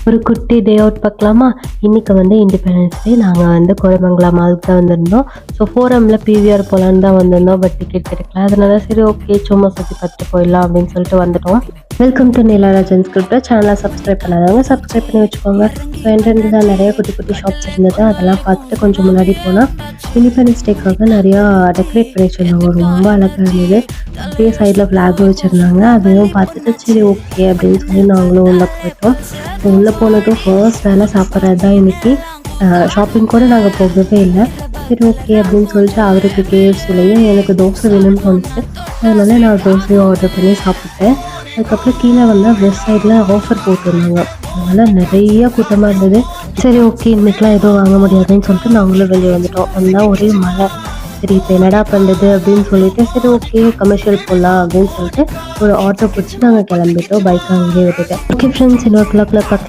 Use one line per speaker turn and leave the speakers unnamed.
ஒரு குட்டி day out பார்க்கலாமா? இன்னைக்கு இண்டிபெண்டன்ஸ் டே. நாங்கள் கோரமங்கலம் மாலுக்கு தான் வந்திருந்தோம். ஸோ ஃபோரமில் பிவிஆர் போகலான்னு தான் வந்திருந்தோம். பட் டிக்கெட் கிடைக்கல. அதனால சரி ஓகே சும்மா சுற்றி பார்த்துட்டு போயிடலாம் அப்படின்னு சொல்லிட்டு வந்துட்டோம். Welcome to Neelarajan script. சேனலை சப்ஸ்கிரைப் பண்ணாதவங்க சப்ஸ்கிரைப் பண்ணி வச்சுக்கோங்க. ஸோ என்ட்ரன்ஸ் தான் நிறைய குட்டி குட்டி ஷாப்ஸ் இருந்தது. அதெல்லாம் பார்த்துட்டு கொஞ்சம் முன்னாடி போனால் இண்டிபெண்டன்ஸ் டேக்காக நிறையா டெக்கரேட் பண்ணி வச்சுருந்தாங்க. ரொம்ப அழகாக இருந்தது. அப்படியே சைடில் ஃப்ளாகும் வச்சுருந்தாங்க. அதையும் பார்த்துட்டு சரி ஓகே அப்படின்னு சொல்லி நாங்களும் உள்ளே போயிட்டோம். உள்ளே போனதும் ஃபர்ஸ்ட் வேலை சாப்பிட்றது தான் இன்றைக்கி. ஷாப்பிங் கூட நாங்கள் போகவே இல்லை. சரி ஓகே அப்படின்னு சொல்லிட்டு அவருக்கு கேஎஃப்சிலையும் எனக்கு தோசை வேணும்னு தோணுச்சு. அதனால நான் தோசையும் ஆர்டர் பண்ணி சாப்பிட்டேன். அதுக்கப்புறம் கீழே வெஸ்ட் சைடில் ஆஃபர் போட்டிருந்தாங்க. அதனால் நிறைய கூட்டமாக இருந்தது. சரி ஓகே இன்றைக்கெலாம் எதுவும் வாங்க முடியாதுன்னு சொல்லிட்டு நாங்களும் வெளியே வந்துட்டோம். வந்தால் ஒரே மழை. சரி இப்போ என்னடா பண்ணுறது அப்படின்னு சொல்லிட்டு சரி ஓகே கமர்ஷியல் போடலாம் அப்படின்னு சொல்லிட்டு ஒரு ஆட்டோ பிடிச்சி நாங்கள் கிளம்பிட்டோம். பைக் அங்கேயே விட்டுட்டேன். ஓகே ஃப்ரெண்ட்ஸ் இன்னொரு கிளப்பில் பார்க்கலாம்.